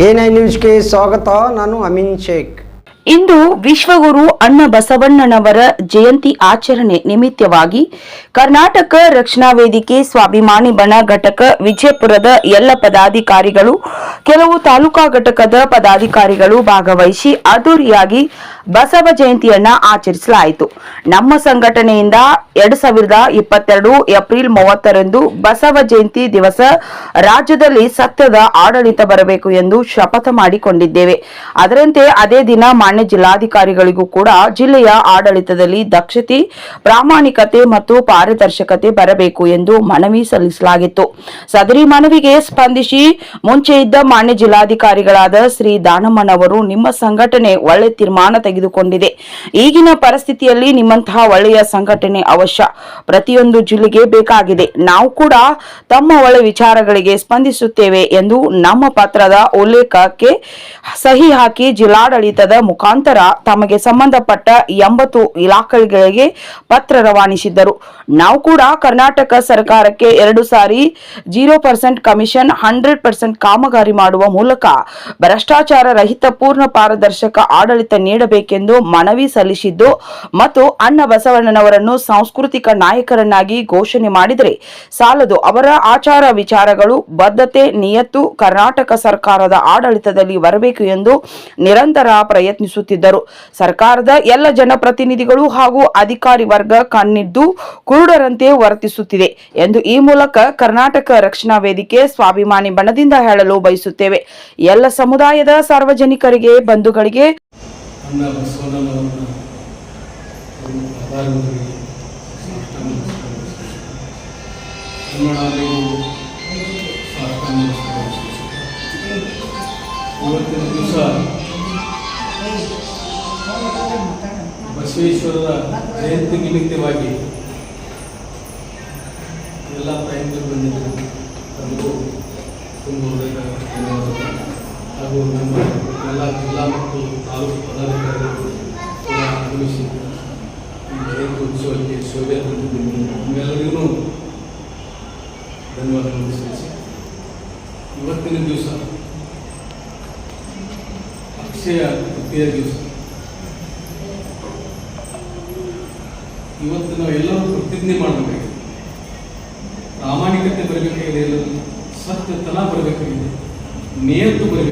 ಎ9 ನ್ಯೂಸ್ಗೆ ಸ್ವಾಗತ. ನಾನು ಅಮೀನ್ ಶೇಖ್. ಇಂದು ವಿಶ್ವಗುರು ಅಣ್ಣ ಬಸವಣ್ಣನವರ ಜಯಂತಿ ಆಚರಣೆ ನಿಮಿತ್ತವಾಗಿ ಕರ್ನಾಟಕ ರಕ್ಷಣಾ ವೇದಿಕೆ ಸ್ವಾಭಿಮಾನಿ ಬಣ ಘಟಕ ವಿಜಯಪುರದ ಎಲ್ಲ ಪದಾಧಿಕಾರಿಗಳು, ಕೆಲವು ತಾಲೂಕಾ ಘಟಕದ ಪದಾಧಿಕಾರಿಗಳು ಭಾಗವಹಿಸಿ ಅದ್ದೂರಿಯಾಗಿ ಬಸವ ಜಯಂತಿಯನ್ನ ಆಚರಿಸಲಾಯಿತು. ನಮ್ಮ ಸಂಘಟನೆಯಿಂದ 2022 ಏಪ್ರಿಲ್ 30ರಂದು ಬಸವ ಜಯಂತಿ ದಿವಸ ರಾಜ್ಯದಲ್ಲಿ ಸತ್ಯದ ಆಡಳಿತ ಬರಬೇಕು ಎಂದು ಶಪಥ ಮಾಡಿಕೊಂಡಿದ್ದೇವೆ. ಅದರಂತೆ ಅದೇ ದಿನ ಮಾನ್ಯ ಜಿಲ್ಲಾಧಿಕಾರಿಗಳಿಗೂ ಕೂಡ ಜಿಲ್ಲೆಯ ಆಡಳಿತದಲ್ಲಿ ದಕ್ಷತೆ, ಪ್ರಾಮಾಣಿಕತೆ ಮತ್ತು ಪಾರದರ್ಶಕತೆ ಬರಬೇಕು ಎಂದು ಮನವಿ ಸಲ್ಲಿಸಲಾಗಿತ್ತು. ಸದರಿ ಮನವಿಗೆ ಸ್ಪಂದಿಸಿ ಮುಂಚೆ ಇದ್ದ ಮಾನ್ಯ ಜಿಲ್ಲಾಧಿಕಾರಿಗಳಾದ ಶ್ರೀ ದಾನಮ್ಮನವರು, ನಿಮ್ಮ ಸಂಘಟನೆ ಒಳ್ಳೆ ತೀರ್ಮಾನ ತೆಗೆದುಕೊಂಡಿದೆ. ಈಗಿನ ಪರಿಸ್ಥಿತಿಯಲ್ಲಿ ನಿಮ್ಮಂತಹ ಒಳ್ಳೆಯ ಸಂಘಟನೆ ಅವಶ್ಯ, ಪ್ರತಿಯೊಂದು ಜಿಲ್ಲೆಗೆ ಬೇಕಾಗಿದೆ. ನಾವು ಕೂಡ ತಮ್ಮ ಒಳ್ಳೆ ವಿಚಾರಗಳಿಗೆ ಸ್ಪಂದಿಸುತ್ತೇವೆ ಎಂದು ನಮ್ಮ ಪತ್ರದ ಉಲ್ಲೇಖಕ್ಕೆ ಸಹಿ ಹಾಕಿ ಜಿಲ್ಲಾಡಳಿತದ ಮುಖಾಂತರ ತಮಗೆ ಸಂಬಂಧಪಟ್ಟ 80 ಇಲಾಖೆಗಳಿಗೆ ಪತ್ರ ರವಾನಿಸಿದ್ದರು. ನಾವು ಕೂಡ ಕರ್ನಾಟಕ ಸರ್ಕಾರಕ್ಕೆ 2 ಸಾರಿ 0% ಕಮಿಷನ್, 100% ಕಾಮಗಾರಿ ಮಾಡುವ ಮೂಲಕ ಭ್ರಷ್ಟಾಚಾರ ರಹಿತ ಪೂರ್ಣ ಪಾರದರ್ಶಕ ಆಡಳಿತ ನೀಡಬೇಕೆಂದು ಮನವಿ ಸಲ್ಲಿಸಿದ್ದು ಮತ್ತು ಅಣ್ಣ ಬಸವಣ್ಣನವರನ್ನು ಸಾಂಸ್ಕೃತಿಕ ನಾಯಕರನ್ನಾಗಿ ಘೋಷಣೆ ಮಾಡಿದರೆ ಸಾಲದು, ಅವರ ಆಚಾರ ವಿಚಾರಗಳು, ಬದ್ಧತೆ, ನಿಯತ್ತು ಕರ್ನಾಟಕ ಸರ್ಕಾರದ ಆಡಳಿತದಲ್ಲಿ ಬರಬೇಕು ಎಂದು ನಿರಂತರ ಪ್ರಯತ್ನಿಸುತ್ತಿದ್ದರು. ಸರ್ಕಾರದ ಎಲ್ಲ ಜನಪ್ರತಿನಿಧಿಗಳು ಹಾಗೂ ಅಧಿಕಾರಿ ವರ್ಗ ಕಣ್ಣಿದ್ದು ಕುರುಡರಂತೆ ವರ್ತಿಸುತ್ತಿದೆ ಎಂದು ಈ ಮೂಲಕ ಕರ್ನಾಟಕ ರಕ್ಷಣಾ ವೇದಿಕೆ ಸ್ವಾಭಿಮಾನಿ ಬಣದಿಂದ ಹೇಳಲು ಬಯಸುತ್ತೇವೆ. ಎಲ್ಲ ಸಮುದಾಯದ ಸಾರ್ವಜನಿಕರಿಗೆ, ಬಂಧುಗಳಿಗೆ ಬಸವೇಶ್ವರರ ಜಯಂತಿ ನಿಮಿತ್ತವಾಗಿ ಎಲ್ಲ ಪ್ರಯತ್ನ ಬಂದಿದ್ದರು. ತಮಗೂ ತುಂಬ ಧನ್ಯವಾದ. ಹಾಗೂ ನಮ್ಮ ಎಲ್ಲ ಜಿಲ್ಲಾ ಮತ್ತು ತಾಲೂಕು ಪದಾಧಿಕಾರಿಗಳು ಕೂಡ ಆಗಮಿಸಿ ಈ ಜಯಂತಿ ಉತ್ಸವಕ್ಕೆ ಶೋಭೆ ತಂದಿದ್ದೀನಿ. ನಿಮ್ಮೆಲ್ಲರಿಗೂ ಧನ್ಯವಾದಗಳನ್ನು ಸಲ್ಲಿಸಿ, ಇವತ್ತಿನ ದಿವಸ ಅಕ್ಷಯ ತೃತೀಯ ದಿವಸ. ಇವತ್ತು ನಾವು ಎಲ್ಲರೂ ಪ್ರತಿಜ್ಞೆ ಮಾಡಬೇಕಾಗಿದೆ. ಪ್ರಾಮಾಣಿಕತೆ ಬರಬೇಕಾಗಿದೆ, ಸತ್ಯತನ ಬರಬೇಕಾಗಿದೆ, ನಿಯತ್ತು ಬರಬೇಕು.